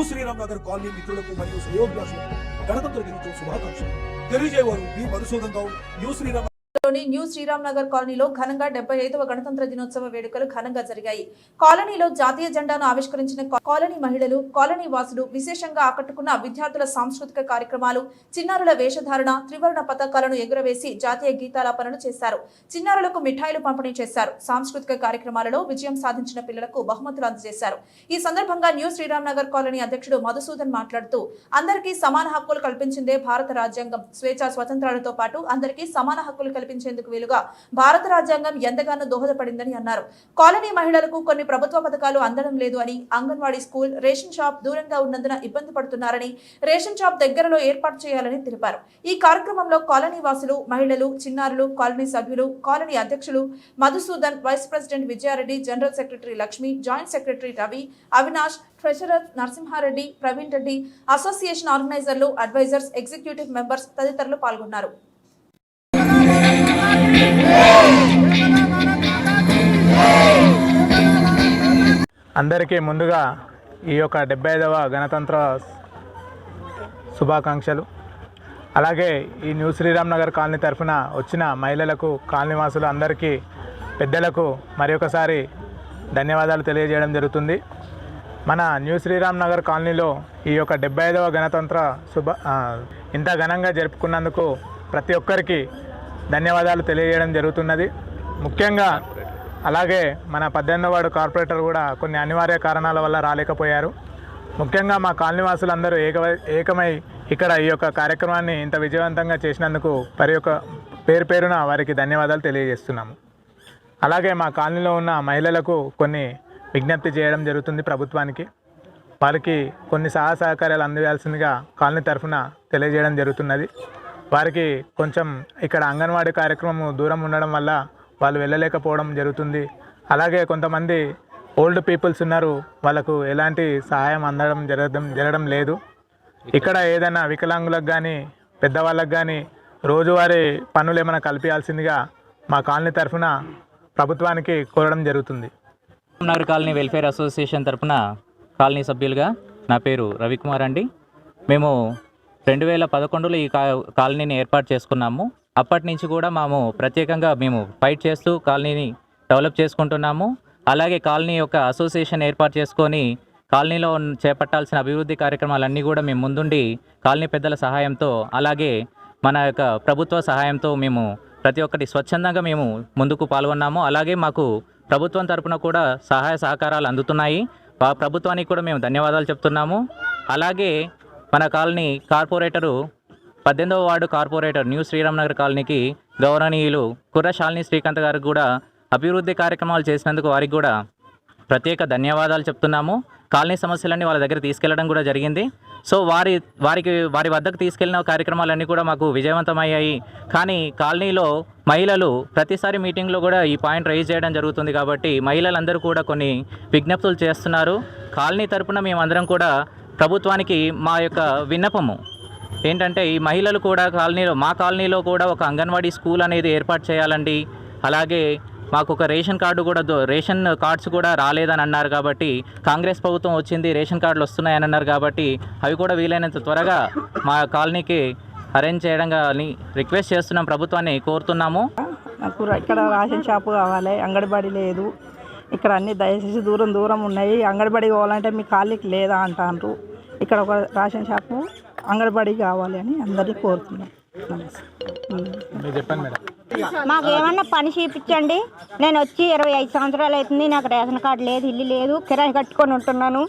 Sriram Nagar colony మిత్రులకు మరియు శ్రేయోభిలాషులకు గణతంత్ర దినోత్సవ శుభాకాంక్షలు తెలియజేవారు బి మధుసూదన్ గౌడ్. న్యూ శ్రీరామ్ నగర్ కాలనీలో ఘనంగా 75వ గణతంత్ర దినోత్సవ వేడుకలు ఘనంగా జరిగాయి. కాలనీలో జాతీయ జెండాను ఆవిష్కరించిన కాలనీ మహిళలు, కాలనీ వాసులు, విశేషంగా ఆకట్టుకున్న విద్యార్థుల సాంస్కృతిక కార్యక్రమాలు, చిన్నారుల వేషధారణ, త్రివర్ణ పతాకాలను ఎగురవేసి జాతీయ గీతాలాపనలు చేశారు. చిన్నారులకు మిఠాయిలు పంపిణీ చేశారు. సాంస్కృతిక కార్యక్రమాలలో విజయం సాధించిన పిల్లలకు బహుమతులు అందజేశారు. ఈ సందర్భంగా న్యూ శ్రీరామ్ నగర్ కాలనీ అధ్యక్షుడు మధుసూదన్ మాట్లాడుతూ, అందరికీ సమాన హక్కులు కల్పించిందే భారత రాజ్యాంగం. స్వేచ్ఛా స్వతంత్రాలతో పాటు అందరికీ సమాన హక్కులు కల్పించేందుకు వీలుగా భారత రాజ్యాంగం ఎంతగానో దోహదపడిందని అన్నారు. కాలనీ మహిళలకు కొన్ని ప్రభుత్వ పథకాలు అందడం లేదు అని, అంగన్వాడీ స్కూల్, రేషన్ షాప్ దూరంగా ఉన్నందున ఇబ్బంది పడుతున్నారని, రేషన్ షాప్ దగ్గరలో ఏర్పాటు చేయాలని తెలిపారు. ఈ కార్యక్రమంలో కాలనీ వాసులు, మహిళలు, చిన్నారులు, కాలనీ సభ్యులు, కాలనీ అధ్యక్షులు Madhusudan, vice president Vijaya Reddy, general secretary Lakshmi, joint secretary Ravi, Avinash, treasurer Narasimha Reddy, Praveen Reddy, association ఆర్గనైజర్లు, అడ్వైజర్స్, ఎగ్జిక్యూటివ్ మెంబర్స్ తదితరులు పాల్గొన్నారు. అందరికీ ముందుగా ఈ యొక్క 75వ గణతంత్ర శుభాకాంక్షలు. అలాగే ఈ న్యూ శ్రీరామ్ నగర్ కాలనీ తరఫున వచ్చిన మహిళలకు, కాలనీవాసులు అందరికీ, పెద్దలకు మరి ఒకసారి ధన్యవాదాలు తెలియజేయడం జరుగుతుంది. మన న్యూ శ్రీరామ్ నగర్ కాలనీలో ఈ యొక్క 75వ గణతంత్ర ఇంత ఘనంగా జరుపుకున్నందుకు ప్రతి ఒక్కరికి ధన్యవాదాలు తెలియజేయడం జరుగుతున్నది. ముఖ్యంగా అలాగే మన 18వ వార్డు కార్పొరేటర్ కూడా కొన్ని అనివార్య కారణాల వల్ల రాలేకపోయారు. ముఖ్యంగా మా కాలనీవాసులందరూ ఏకమై ఇక్కడ ఈ యొక్క కార్యక్రమాన్ని ఇంత విజయవంతంగా చేసినందుకు పేరు పేరున వారికి ధన్యవాదాలు తెలియజేస్తున్నాము. అలాగే మా కాలనీలో ఉన్న మహిళలకు కొన్ని విజ్ఞప్తి చేయడం జరుగుతుంది ప్రభుత్వానికి. వారికి కొన్ని సహకార్యాలు అందజేయాల్సిందిగా కాలనీ తరఫున తెలియజేయడం జరుగుతున్నది. వారికి కొంచెం ఇక్కడ అంగన్వాడీ కార్యక్రమం దూరం ఉండడం వల్ల వాళ్ళు వెళ్ళలేకపోవడం జరుగుతుంది. అలాగే కొంతమంది ఓల్డ్ పీపుల్స్ ఉన్నారు, వాళ్ళకు ఎలాంటి సహాయం జరగడం లేదు. ఇక్కడ ఏదైనా వికలాంగులకు కానీ పెద్దవాళ్ళకు కానీ రోజువారీ పనులు ఏమైనా కల్పించాల్సిందిగా మా కాలనీ తరఫున ప్రభుత్వానికి కోరడం జరుగుతుంది. నగర్ కాలనీ వెల్ఫేర్ అసోసియేషన్ తరఫున కాలనీ సభ్యులుగా నా పేరు రవికుమార్ అండి. మేము 2011లో ఈ కాలనీని ఏర్పాటు చేసుకున్నాము. అప్పటి నుంచి కూడా ప్రత్యేకంగా మేము ఫైట్ చేస్తూ కాలనీని డెవలప్ చేసుకుంటున్నాము. అలాగే కాలనీ యొక్క అసోసియేషన్ ఏర్పాటు చేసుకొని కాలనీలో చేపట్టాల్సిన అభివృద్ధి కార్యక్రమాలన్నీ కూడా మేము ముందుండి కాలనీ పెద్దల సహాయంతో, అలాగే మన యొక్క ప్రభుత్వ సహాయంతో మేము ప్రతి ఒక్కటి స్వచ్ఛందంగా మేము ముందుకు పాల్గొన్నాము. అలాగే మాకు ప్రభుత్వం తరపున కూడా సహాయ సహకారాలు అందుతున్నాయి. ప్రభుత్వానికి కూడా మేము ధన్యవాదాలు చెప్తున్నాము. అలాగే మన కాలనీ కార్పొరేటరు 18వ ward corporator New Sriram Nagar కాలనీకి గౌరవనీయులు కుర్ర శాలిని శ్రీకాంత్ గారికి కూడా అభివృద్ధి కార్యక్రమాలు చేసినందుకు వారికి కూడా ప్రత్యేక ధన్యవాదాలు చెప్తున్నాము. కాలనీ సమస్యలన్నీ వాళ్ళ దగ్గర తీసుకెళ్లడం కూడా జరిగింది. సో వారి వద్దకు తీసుకెళ్లిన కార్యక్రమాలన్నీ కూడా మాకు విజయవంతమయ్యాయి. కానీ కాలనీలో మహిళలు ప్రతిసారి మీటింగ్లో కూడా ఈ పాయింట్ రైజ్ చేయడం జరుగుతుంది. కాబట్టి మహిళలందరూ కూడా కొన్ని విజ్ఞప్తులు చేస్తున్నారు. కాలనీ తరపున మేమందరం కూడా ప్రభుత్వానికి మా యొక్క విన్నపము ఏంటంటే, ఈ మహిళలు కూడా మా కాలనీలో కూడా ఒక అంగన్వాడీ స్కూల్ అనేది ఏర్పాటు చేయాలండి. అలాగే మాకు ఒక రేషన్ కార్డ్స్ కూడా రాలేదని అన్నారు. కాబట్టి కాంగ్రెస్ ప్రభుత్వం వచ్చింది, రేషన్ కార్డులు వస్తున్నాయని అన్నారు. కాబట్టి అవి కూడా వీలైనంత త్వరగా మా కాలనీకి అరేంజ్ చేయడం రిక్వెస్ట్ చేస్తున్నాం, ప్రభుత్వాన్ని కోరుతున్నాము. నాకు ఇక్కడ రేషన్ షాపు కావాలి, అంగన్వాడీ లేదు. ఇక్కడ అన్ని దయచేసి దూరం ఉన్నాయి. అంగన్వాడీ కావాలంటే మీ కాలనీకి లేదా అంటారు. ఇక్కడ ఒక రేషన్ షాపు, అంగన్వాడీ కావాలి అని అందరినీ కోరుతున్నాం. మాకు ఏమన్నా పని చూపించండి. నేను వచ్చి 25 సంవత్సరాలు అవుతుంది. నాకు రేషన్ కార్డు లేదు, ఇల్లు లేదు, కిరాయి కట్టుకొని ఉంటున్నాను.